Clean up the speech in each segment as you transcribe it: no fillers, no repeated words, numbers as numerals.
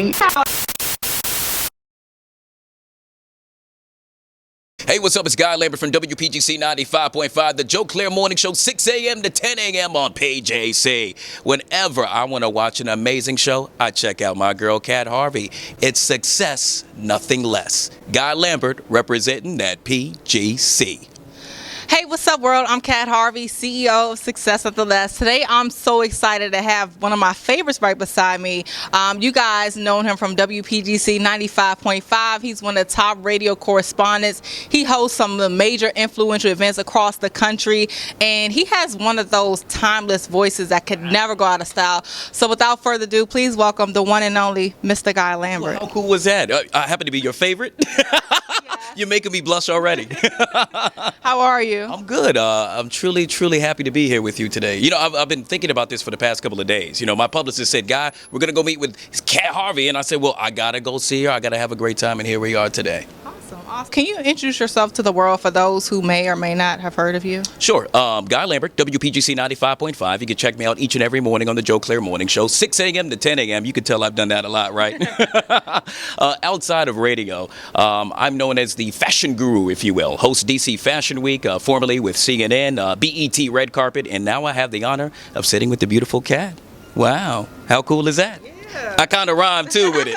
Hey, what's up? It's Guy Lambert from WPGC 95.5, the Joe Claire Morning Show, 6 a.m. to 10 a.m. on KHSNL. Whenever I want to watch an amazing show, I check out my girl, Kat Harvey. It's success, nothing less. Guy Lambert representing that PGC. Hey, what's up, world? I'm Kat Harvey, CEO of Success at the Last. Today, I'm so excited to have one of my favorites right beside me. You guys know him from WPGC 95.5. He's one of the top radio correspondents. He hosts some of the major influential events across the country, and he has one of those timeless voices that could never go out of style. So without further ado, please welcome the one and only Mr. Guy Lambert. Well, how cool was that? I happen to be your favorite. You're making me blush already. How are you? I'm good. I'm truly happy to be here with you today. You know, I've been thinking about this for the past couple of days. You know, my publicist said, Guy, we're going to go meet with Kat Harvey. And I said, well, I got to go see her. I got to have a great time. And here we are today. Awesome. Can you introduce yourself to the world for those who may or may not have heard of you? Sure. Guy Lambert, WPGC 95.5. You can check me out each and every morning on the Joe Claire Morning Show, 6 a.m. to 10 a.m. You can tell I've done that a lot, right? Outside of radio, I'm known as the fashion guru, if you will. Host DC Fashion Week, formerly with CNN, BET Red Carpet, and now I have the honor of sitting with the beautiful Kat. Wow. How cool is that? Yeah. I kind of rhymed, too, with it.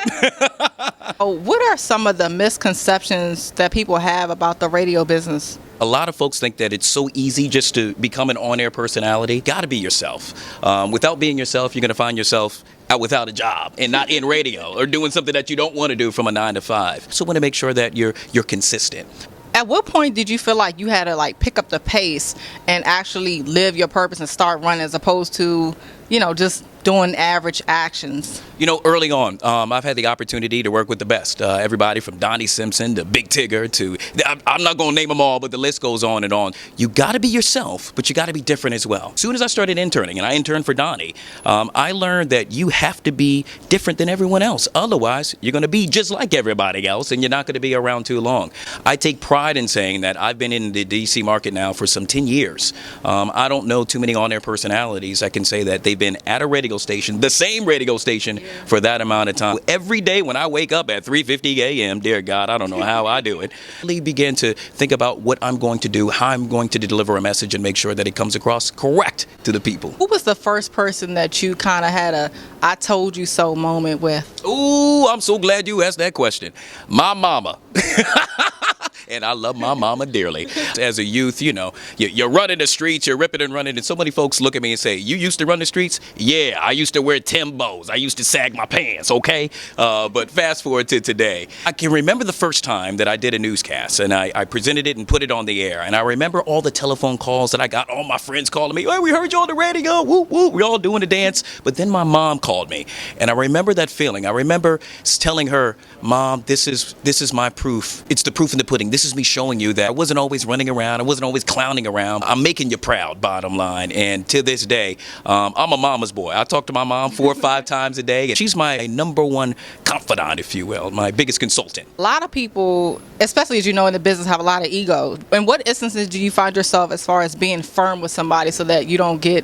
What are some of the misconceptions that people have about the radio business? A lot of folks think that it's so easy just to become an on-air personality. Got to be yourself. Without being yourself, you're going to find yourself out without a job and not in radio or doing something that you don't want to do from a 9 to 5. So I want to make sure that you're consistent. At what point did you feel like you had to pick up the pace and actually live your purpose and start running as opposed to, just doing average actions? You know, early on, I've had the opportunity to work with the best. Everybody from Donnie Simpson to Big Tigger to, I'm not going to name them all, but the list goes on and on. You got to be yourself, but you got to be different as well. As soon as I started interning, and I interned for Donnie, I learned that you have to be different than everyone else. Otherwise, you're going to be just like everybody else, and you're not going to be around too long. I take pride in saying that I've been in the D.C. market now for some 10 years. I don't know too many on-air personalities that can say that they've been at a radio station, the same radio station, for that amount of time. Every day when I wake up at 3:50 a.m., dear God, I don't know how I do it, I really begin to think about what I'm going to do, how I'm going to deliver a message and make sure that it comes across correct to the people. Who was the first person that you kind of had a I told you so moment with? Ooh, I'm so glad you asked that question. My mama. And I love my mama dearly. As a youth, you're running the streets, you're ripping and running, and so many folks look at me and say, you used to run the streets? Yeah, I used to wear Timbos. I used to sag my pants, okay? But fast forward to today. I can remember the first time that I did a newscast, and I presented it and put it on the air. And I remember all the telephone calls that I got, all my friends calling me, hey, we heard you on the radio, whoop, whoop, we're all doing the dance. But then my mom called me, and I remember that feeling. I remember telling her, Mom, this is my proof. It's the proof in the pudding. This is me showing you that I wasn't always running around. I wasn't always clowning around. I'm making you proud, bottom line. And to this day, I'm a mama's boy. I talk to my mom 4 or 5 times a day. And she's my number one confidant, if you will, my biggest consultant. A lot of people, especially as you know in the business, have a lot of ego. In what instances do you find yourself as far as being firm with somebody so that you don't get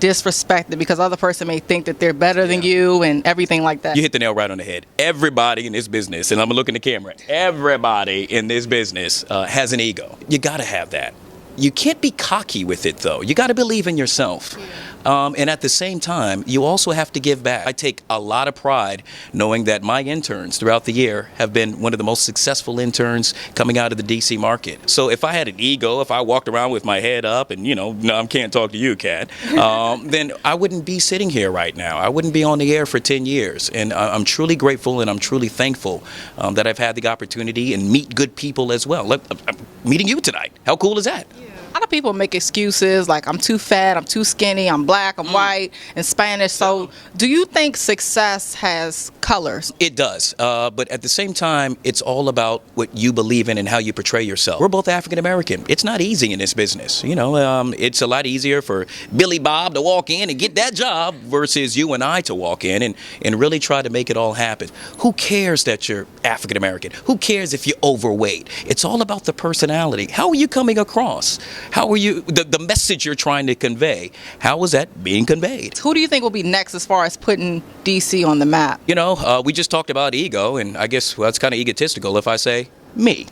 disrespected because other person may think that they're better than you and everything like that? You hit the nail right on the head. Everybody in this business, and I'm gonna look in the camera, everybody in this business has an ego. You gotta have that. You can't be cocky with it, though. You gotta believe in yourself. And at the same time, you also have to give back. I take a lot of pride knowing that my interns throughout the year have been one of the most successful interns coming out of the D.C. market. So if I had an ego, if I walked around with my head up and, no, I can't talk to you, Kat, then I wouldn't be sitting here right now. I wouldn't be on the air for 10 years. And I'm truly grateful and I'm truly thankful that I've had the opportunity and meet good people as well. I'm meeting you tonight. How cool is that? A lot of people make excuses like I'm too fat, I'm too skinny, I'm black, I'm white, and Spanish. So do you think success has colors? It does. But at the same time, it's all about what you believe in and how you portray yourself. We're both African American. It's not easy in this business. It's a lot easier for Billy Bob to walk in and get that job versus you and I to walk in and really try to make it all happen. Who cares that you're African American? Who cares if you're overweight? It's all about the personality. How are you coming across? How are you, the message you're trying to convey, how is that being conveyed? Who do you think will be next as far as putting DC on the map? You know, we just talked about ego, and I guess, well, it's kind of egotistical if I say me.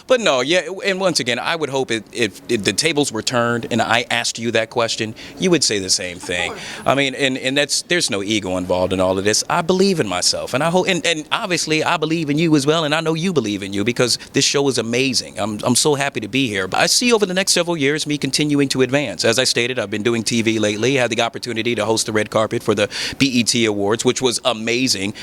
But no, yeah, and once again, I would hope if the tables were turned and I asked you that question, you would say the same thing. I mean, and there's no ego involved in all of this. I believe in myself, and I hope, and obviously I believe in you as well, and I know you believe in you because this show is amazing. I'm so happy to be here. But I see over the next several years me continuing to advance. As I stated, I've been doing TV lately. I had the opportunity to host the red carpet for the BET Awards, which was amazing.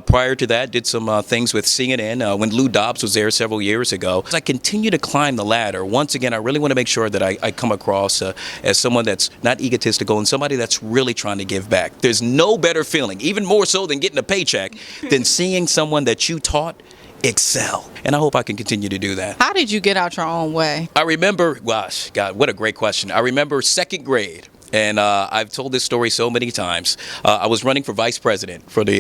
Prior to that, did some things with CNN when Lou Dobbs was there several years ago. As I continue to climb the ladder, once again, I really want to make sure that I come across as someone that's not egotistical and somebody that's really trying to give back. There's no better feeling, even more so than getting a paycheck, than seeing someone that you taught excel. And I hope I can continue to do that. How did you get out your own way? I remember, gosh, God, what a great question. I remember second grade. And I've told this story so many times. I was running for vice president for the,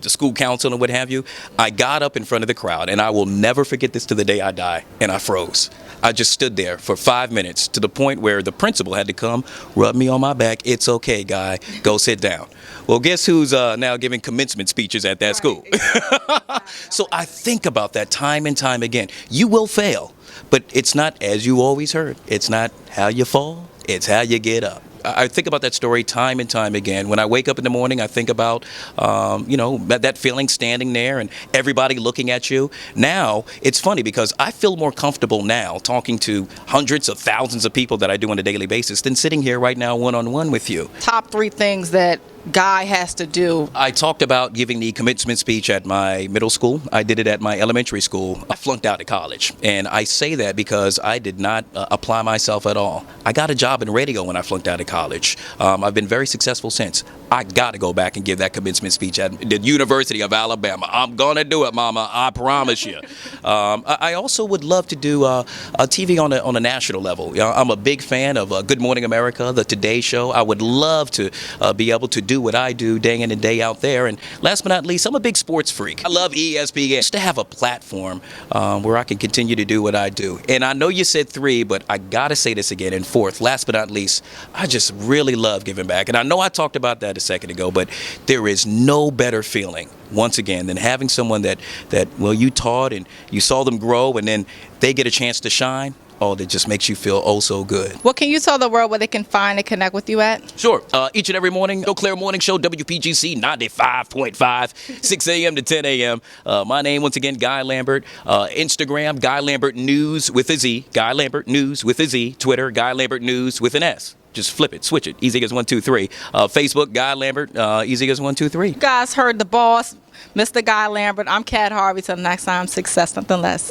the school council and what have you. I got up in front of the crowd, and I will never forget this to the day I die, and I froze. I just stood there for 5 minutes to the point where the principal had to come, rub me on my back. It's okay, Guy. Go sit down. Well, guess who's now giving commencement speeches at that school? So I think about that time and time again. You will fail, but it's not, as you always heard, it's not how you fall, it's how you get up. I think about that story time and time again. When I wake up in the morning, I think about, that feeling standing there and everybody looking at you. Now, it's funny because I feel more comfortable now talking to hundreds of thousands of people that I do on a daily basis than sitting here right now one-on-one with you. Top 3 things that Guy has to do. I talked about giving the commencement speech at my middle school. I did it at my elementary school. I flunked out of college. And I say that because I did not apply myself at all. I got a job in radio when I flunked out of college. I've been very successful since. I got to go back and give that commencement speech at the University of Alabama. I'm going to do it, Mama. I promise you. I also would love to do a TV on a national level. I'm a big fan of Good Morning America, the Today Show. I would love to be able to do what I do day in and day out there. And last but not least, I'm a big sports freak. I love ESPN. Just to have a platform where I can continue to do what I do. And I know you said 3, but I got to say this again. And 4th, last but not least, I just really love giving back. And I know I talked about that a second ago, but there is no better feeling, once again, than having someone that you taught and you saw them grow and then they get a chance to shine. Oh, that just makes you feel oh so good. What can you tell the world where they can find and connect with you at? Sure. Each and every morning, Eau Claire Morning Show, WPGC 95.5, 6 a.m. to 10 a.m. My name, once again, Guy Lambert. Instagram, Guy Lambert News with a Z. Guy Lambert News with a Z. Twitter, Guy Lambert News with an S. Just flip it, switch it. Easy as 1, 2, 3. Facebook, Guy Lambert. Easy as 1, 2, 3. You guys heard the boss, Mr. Guy Lambert. I'm Kat Harvey. Till next time, success, nothing less.